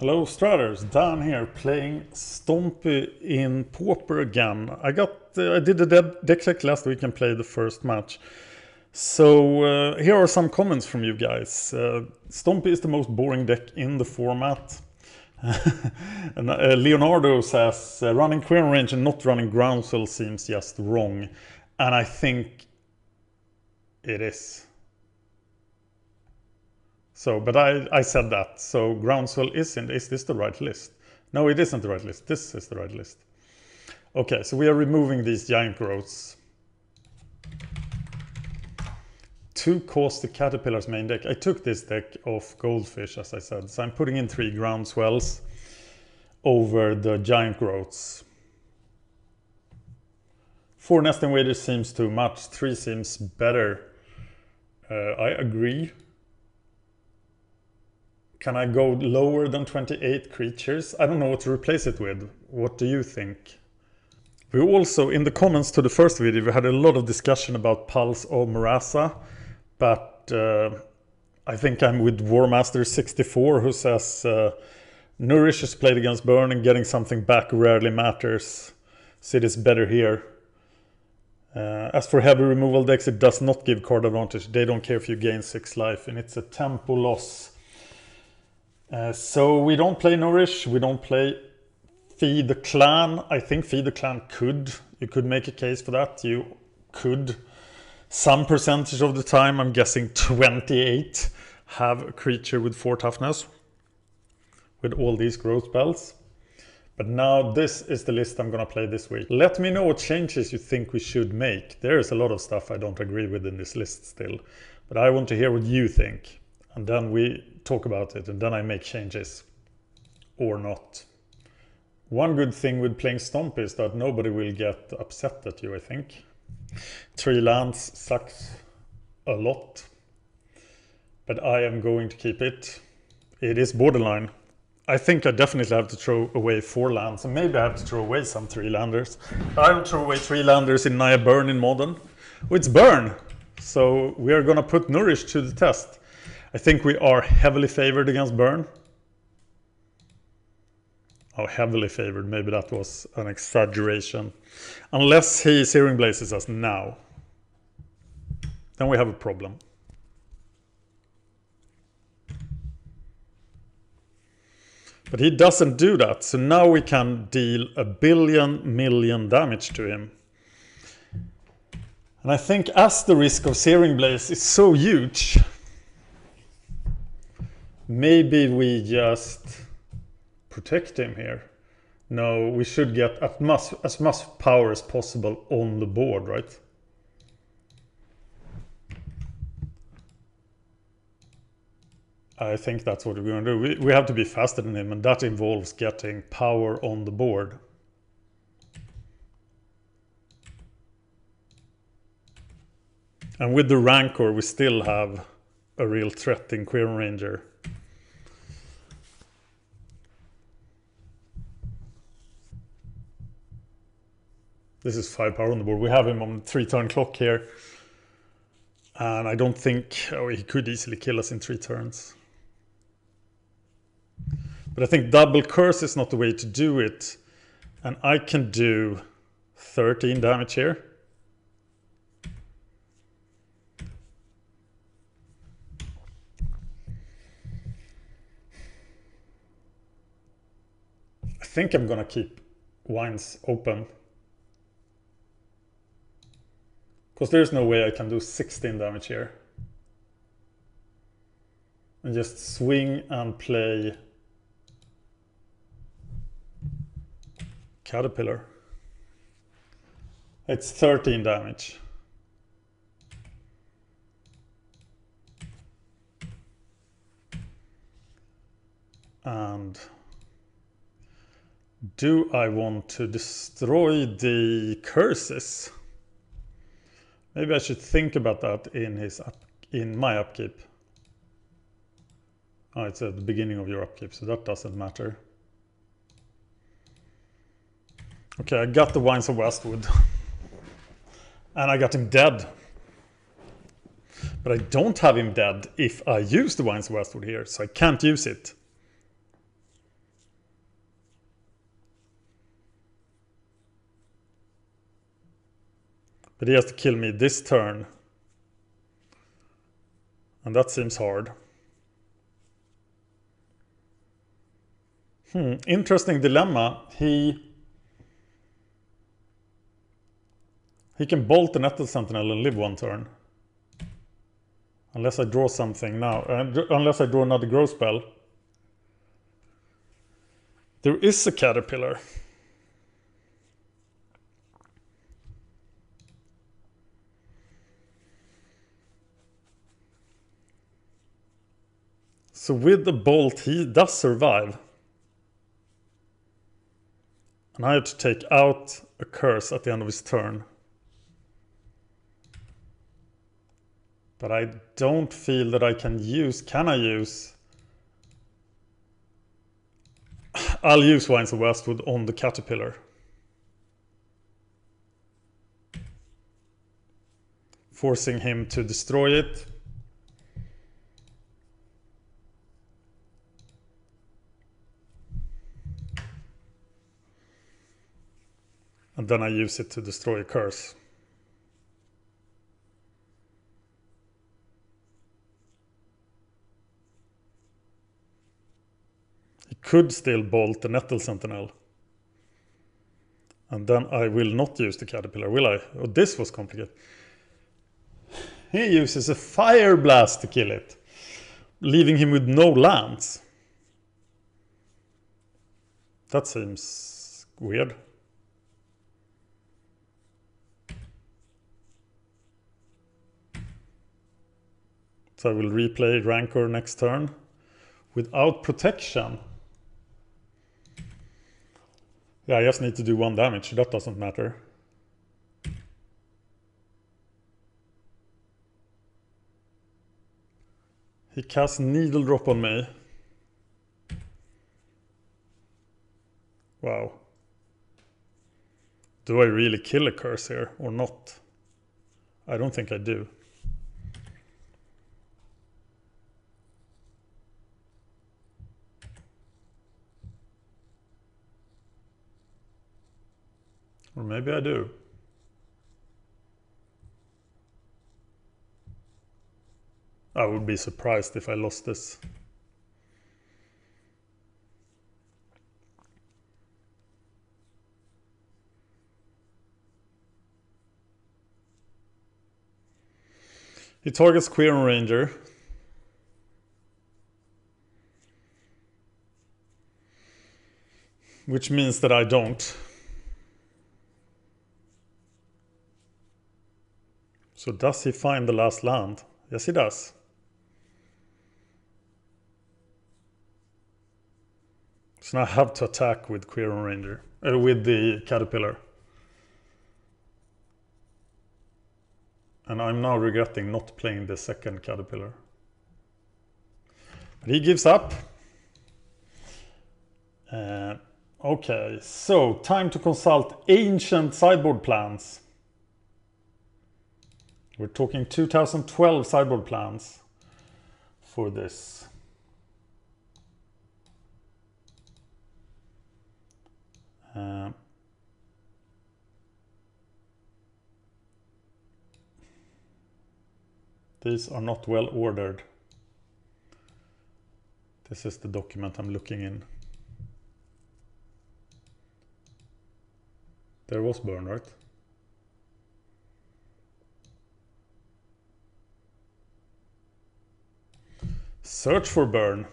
Hello Straters, Dan here playing Stompy in Pauper again. I did the deck check last week and played the first match. So here are some comments from you guys. Stompy is the most boring deck in the format. And, Leonardo says running Queen Range and not running Groundswell seems just wrong. And I think it is. So, but I said that. So Groundswell is this the right list? No, it isn't the right list. This is the right list. Okay, so we are removing these giant growths. 2 cost the Caterpillar's main deck. I took this deck off Goldfish, as I said. So I'm putting in 3 Groundswells over the giant growths. 4 Nest Invaders seems too much. 3 seems better. I agree. Can I go lower than 28 creatures? I don't know what to replace it with. What do you think? We also, in the comments to the first video, we had a lot of discussion about Pulse of Marasa. But I think I'm with Warmaster64 who says Nourish is played against Burn and getting something back rarely matters. So it is better here. As for heavy removal decks, it does not give card advantage. They don't care if you gain 6 life and it's a tempo loss. So we don't play Nourish, we don't play Feed the Clan. I think Feed the Clan you could make a case for that. You could, some percentage of the time, I'm guessing 28, have a creature with 4 toughness with all these growth spells. But now this is the list I'm gonna play this week. Let me know what changes you think we should make. There is a lot of stuff I don't agree with in this list still, but I want to hear what you think. And then we talk about it, and then I make changes. Or not. One good thing with playing Stompy is that nobody will get upset at you, I think. 3 lands sucks a lot. But I am going to keep it. It is borderline. I think I definitely have to throw away 4 lands, and maybe I have to throw away some 3-landers. I don't throw away 3-landers in Naya Burn in Modern. Oh, it's Burn! So we are gonna put Nourish to the test. I think we are heavily favored against Burn. Oh, heavily favored. Maybe that was an exaggeration. Unless he Searing Blazes us now. Then we have a problem. But he doesn't do that. So now we can deal 1,000,000,000 damage to him. And I think as the risk of Searing Blaze is so huge, maybe we just protect him here. No, we should get as much power as possible on the board, right? I think that's what we're going to do. We have to be faster than him, and that involves getting power on the board. And with the Rancor, we still have a real threat in Queen Ranger. This is 5 power on the board. We have him on 3-turn clock here. And I don't think... Oh, he could easily kill us in 3 turns. But I think double curse is not the way to do it. And I can do 13 damage here. I think I'm gonna keep Wines open. Because there's no way I can do 16 damage here. And just swing and play Caterpillar. It's 13 damage. And do I want to destroy the curses? Maybe I should think about that in my upkeep. Oh, it's at the beginning of your upkeep, so that doesn't matter. Okay, I got the Wines of Westwood. And I got him dead. But I don't have him dead if I use the Wines of Westwood here, so I can't use it. But he has to kill me this turn. And that seems hard. Interesting dilemma. He can bolt the Nettle Sentinel and live one turn. Unless I draw something now. Unless I draw another grow spell. There is a Caterpillar. So with the bolt he does survive. And I have to take out a curse at the end of his turn. But I don't feel that I can use... Can I use... I'll use Winds of Westwood on the Caterpillar. Forcing him to destroy it. And then I use it to destroy a curse. He could still bolt the Nettle Sentinel. And then I will not use the Caterpillar, will I? Oh, this was complicated. He uses a Fire Blast to kill it, leaving him with no lands. That seems weird. So I will replay Rancor next turn without protection. Yeah, I just need to do 1 damage. That doesn't matter. He casts Needle Drop on me. Wow. Do I really kill a curse here or not? I don't think I do. Or maybe I do. I would be surprised if I lost this. He targets Quirion Ranger. Which means that I don't. So does he find the last land? Yes, he does. So now I have to attack with Quirion Ranger, with the Caterpillar. And I'm now regretting not playing the second Caterpillar. But he gives up. Okay, so time to consult ancient sideboard plans. We're talking 2012 sideboard plans for this. These are not well ordered. This is the document I'm looking in. There was burn, right? Search for burn.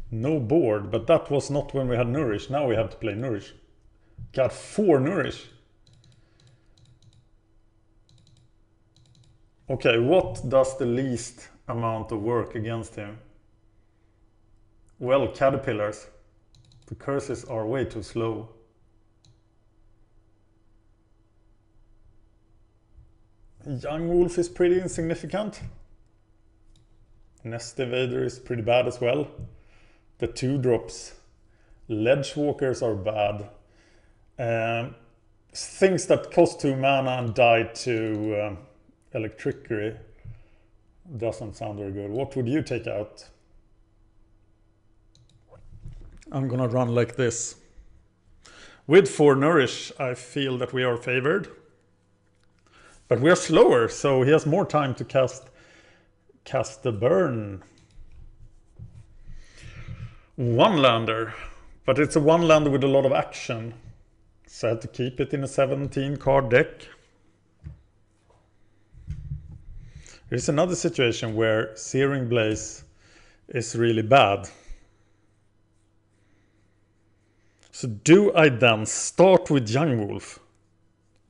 No board, but that was not when we had Nourish. Now we have to play Nourish. Got 4 Nourish. Okay, what does the least amount of work against him? Well, Caterpillars. The curses are way too slow. Young Wolf is pretty insignificant. Nest Evader is pretty bad as well. The 2-drops. Ledgewalkers are bad. Things that cost 2 mana and die to Electricity doesn't sound very good. What would you take out? I'm gonna run like this. With 4 nourish, I feel that we are favored. But we are slower, so he has more time to cast the burn. 1-lander, but it's a 1-lander with a lot of action. So I had to keep it in a 17 card deck. There's another situation where Searing Blaze is really bad. So do I then start with Young Wolf?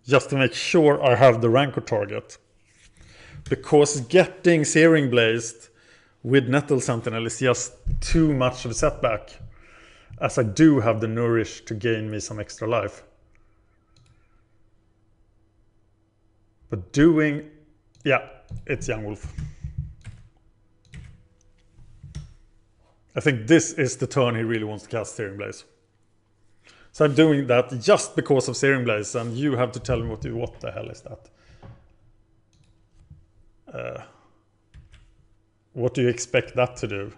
Just to make sure I have the Rancor target. Because getting Searing Blazed with Nettle Sentinel is just too much of a setback. As I do have the Nourish to gain me some extra life. But doing... yeah, it's Young Wolf. I think this is the turn he really wants to cast Searing Blaze. So I'm doing that just because of Searing Blaze, and you have to tell me what the hell is that? What do you expect that to do?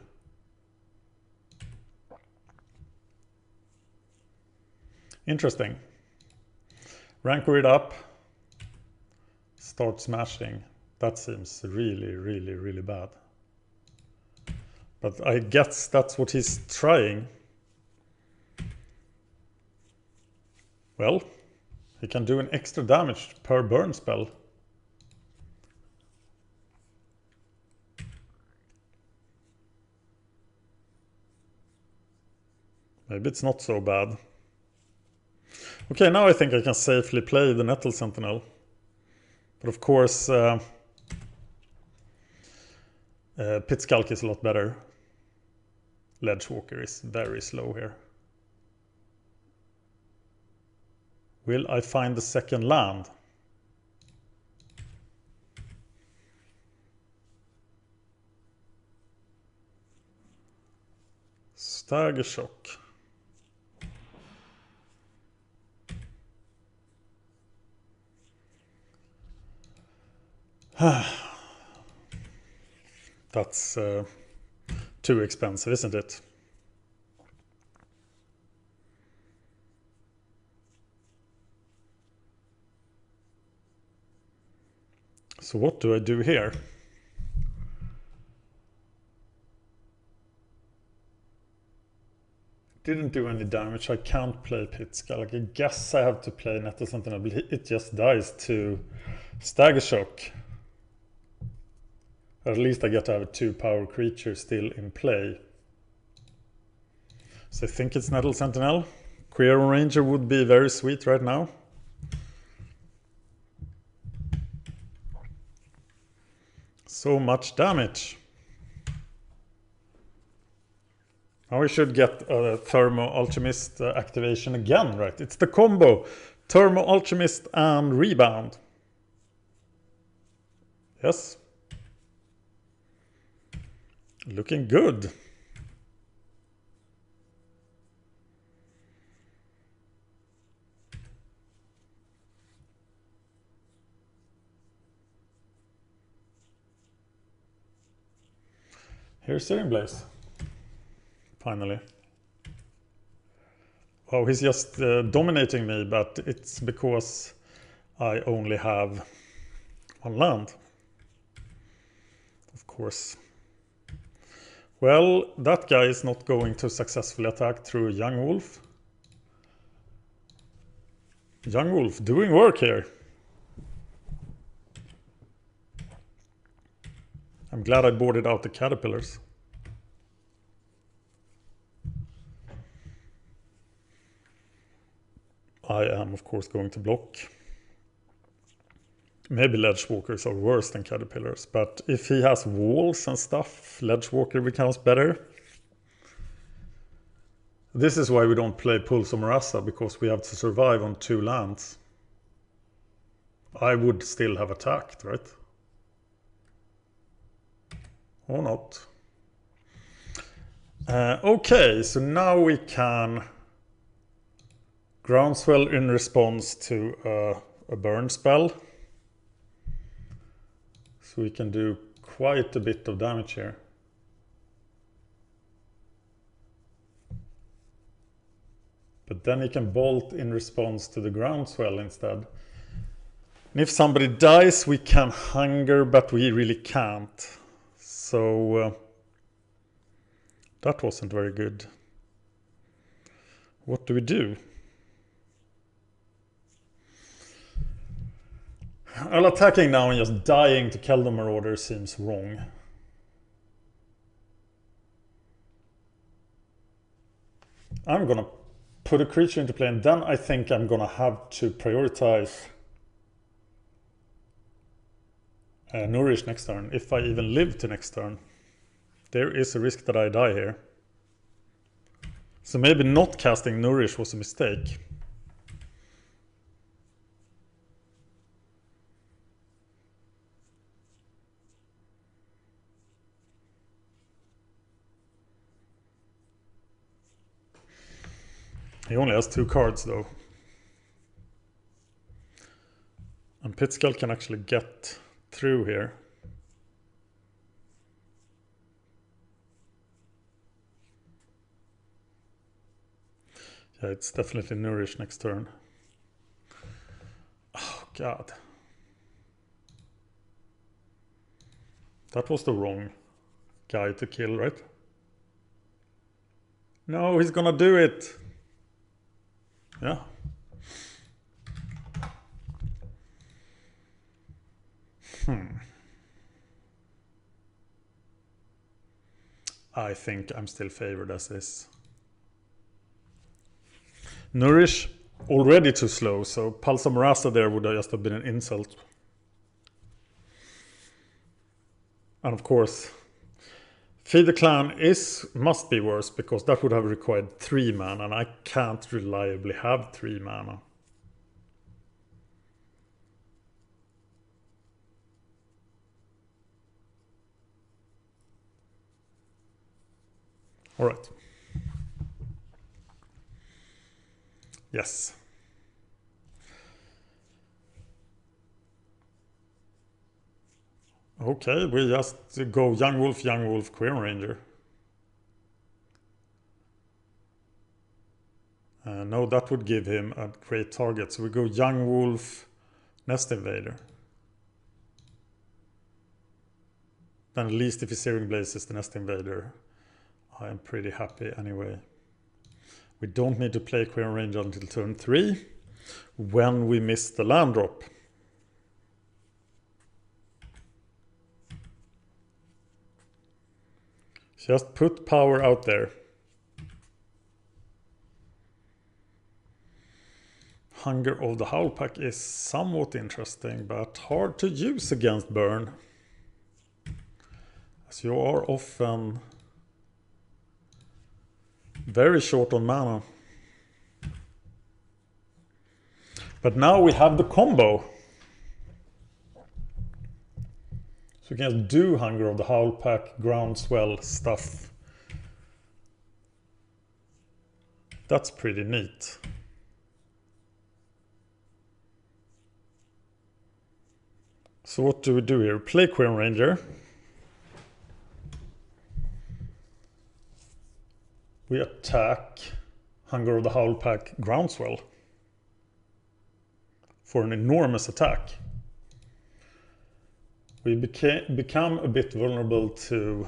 Interesting. Rancor it up. Start smashing. That seems really, really, really bad. But I guess that's what he's trying. Well, he can do an extra damage per burn spell. Maybe it's not so bad. Okay, now I think I can safely play the Nettle Sentinel. But of course, Pit Skulk is a lot better. Ledgewalker is very slow here. Will I find the second land? Stagger Shock. That's too expensive, isn't it? So what do I do here? Didn't do any damage. I can't play Pit Skulk. I guess I have to play Nettle Sentinel. It just dies to Stagger Shock. At least I get to have a 2-power creature still in play. So I think it's Nettle Sentinel. Queer Ranger would be very sweet right now. So much damage. Now we should get a Thermo Alchemist activation again, right? It's the combo. Thermo Alchemist and Rebound. Yes. Looking good. Here's Searing Blaze. Finally. Oh, he's just dominating me, but it's because I only have 1 land. Of course. Well, that guy is not going to successfully attack through Young Wolf. Young Wolf doing work here. I'm glad I boarded out the caterpillars. I am, of course, going to block. Maybe Ledgewalkers are worse than caterpillars, but if he has walls and stuff, Ledgewalker becomes better. This is why we don't play Pulse or Marassa, because we have to survive on 2 lands. I would still have attacked, right? Or not. Okay, so now we can Groundswell in response to a burn spell. So we can do quite a bit of damage here. But then he can bolt in response to the groundswell instead. And if somebody dies, we can hunger, but we really can't. So that wasn't very good. What do we do? Well, attacking now and just dying to Keldon Marauder seems wrong. I'm gonna put a creature into play, and then I think I'm gonna have to prioritize Nourish next turn, if I even live to next turn. There is a risk that I die here. So maybe not casting Nourish was a mistake. He only has 2 cards though. And Pitskull can actually get through here. Yeah, it's definitely Nourish next turn. Oh god. That was the wrong guy to kill, right? No, he's gonna do it. Yeah. I think I'm still favored as is. Nourish already too slow, so Pulse of Marasa there would just have been an insult. And of course, Feed the Clan must be worse, because that would have required 3 mana, and I can't reliably have 3 mana. Alright. Yes. Okay, we just go Young Wolf, Queen Ranger. No, that would give him a great target. So we go Young Wolf, Nest Invader. Then at least if his Searing Blaze is the Nest Invader, I am pretty happy anyway. We don't need to play Queen Ranger until turn 3, when we miss the land drop. Just put power out there. Hunger of the Howlpack is somewhat interesting, but hard to use against burn, as you are often very short on mana. But now we have the combo. So we can do Hunger of the Howlpack, Groundswell stuff. That's pretty neat. So what do we do here? Play Queen Ranger. We attack Hunger of the Howlpack, Groundswell for an enormous attack. We become a bit vulnerable to...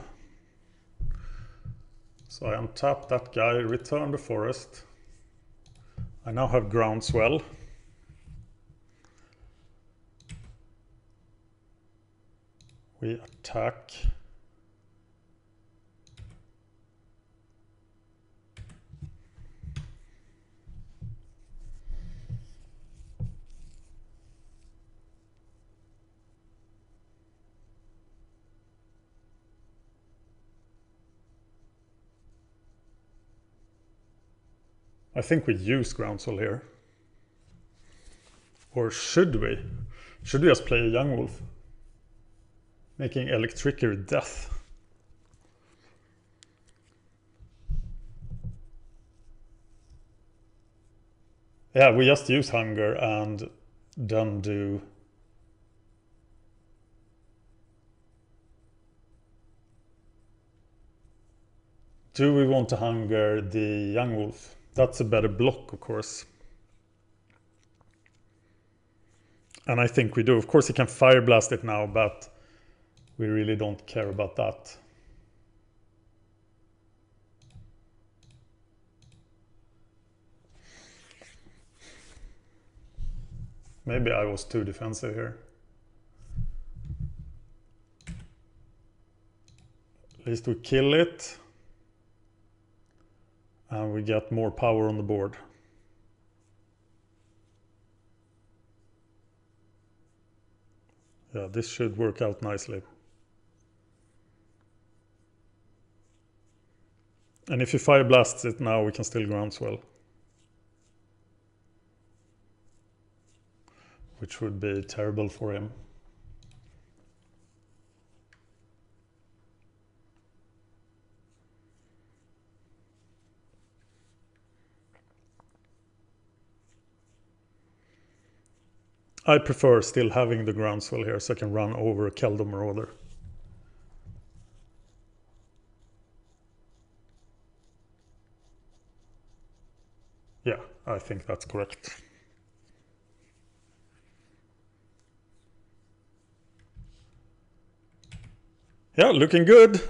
So I untap that guy, return the forest. I now have Groundswell. We attack. I think we use Groundswell here. Or should we? Should we just play a Young Wolf? Making Electricity death. Yeah, we just use Hunger and then do... Do we want to Hunger the Young Wolf? That's a better block, of course. And I think we do. Of course, he can Fire Blast it now, but we really don't care about that. Maybe I was too defensive here. At least we kill it. And we get more power on the board. Yeah, this should work out nicely. And if he Fire Blasts it now, we can still Groundswell. Which would be terrible for him. I prefer still having the Groundswell here so I can run over a Keldor Marauder. Yeah, I think that's correct. Yeah, looking good.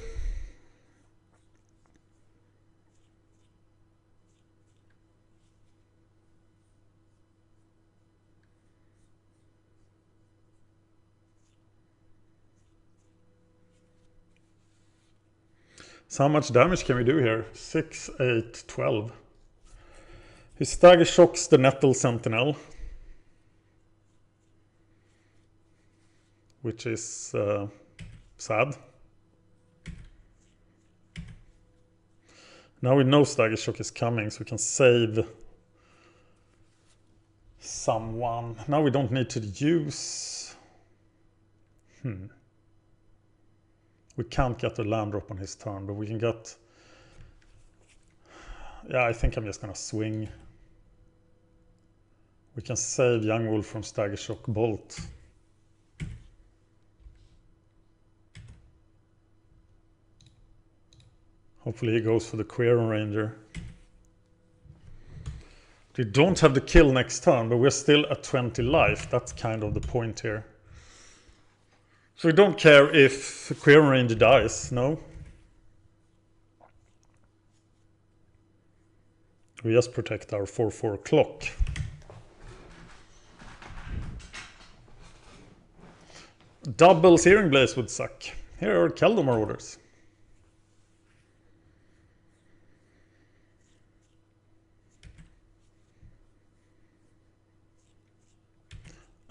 So how much damage can we do here? 6, 8, 12. He Stagger Shocks the Nettle Sentinel. Which is sad. Now we know Stagger Shock is coming, so we can save someone. Now we don't need to use... We can't get a land drop on his turn, but we can get... Yeah, I think I'm just gonna swing. We can save Young Wolf from Stagger Shock Bolt. Hopefully he goes for the Queron Ranger. We don't have the kill next turn, but we're still at 20 life. That's kind of the point here. So we don't care if Queron Ranger dies, no? We just protect our 4/4 clock. Double Searing Blaze would suck. Here are Keldor Marauders.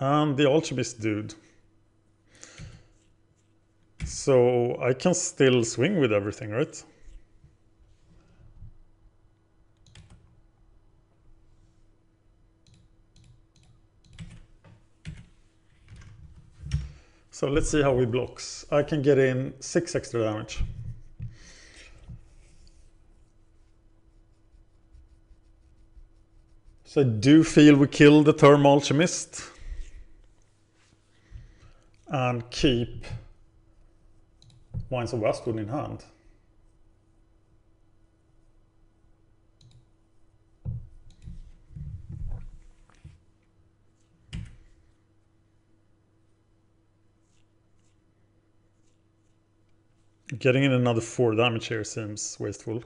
And the Alchemist dude. So I can still swing with everything, right? So let's see how he blocks. I can get in 6 extra damage. So I do feel we kill the Thermal Alchemist. And keep Wines of Westwood in hand. Getting in another 4 damage here seems wasteful.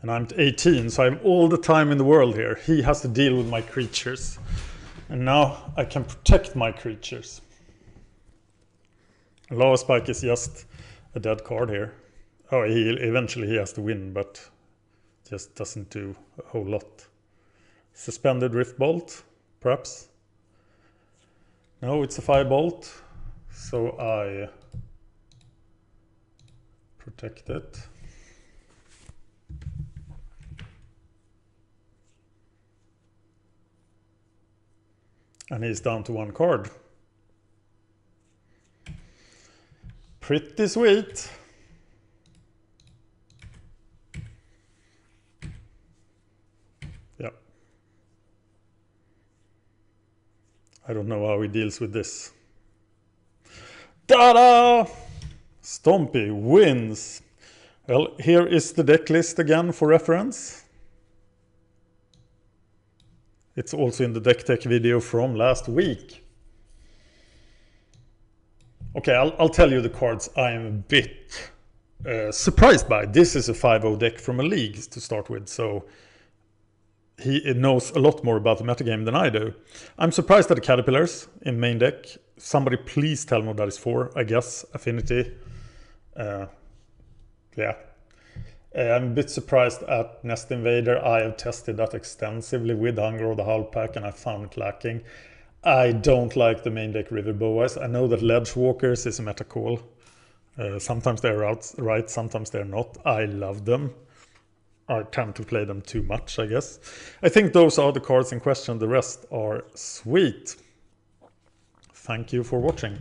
And I'm at 18, so I have all the time in the world here. He has to deal with my creatures. And now I can protect my creatures. Lava Spike is just a dead card here. Oh, eventually he has to win, but just doesn't do a whole lot. Suspended Rift Bolt, perhaps. No, it's a Firebolt, so I protect it. And he's down to 1 card. Pretty sweet. Yeah. I don't know how he deals with this. Ta-da! Stompy wins. Well, here is the deck list again for reference. It's also in the deck tech video from last week. Okay, I'll tell you the cards I am a bit surprised by. This is a 5-0 deck from a league to start with, so he knows a lot more about the metagame than I do. I'm surprised at the Caterpillars in main deck. Somebody please tell me what that is for. I guess Affinity. Yeah. I'm a bit surprised at Nest Invader. I have tested that extensively with Hunger of the Hull pack and I found it lacking. I don't like the main deck River Boas. I know that Ledge Walkers is a meta call. Sometimes they're right, sometimes they're not. I love them. I tend to play them too much, I guess. I think those are the cards in question. The rest are sweet. Thank you for watching.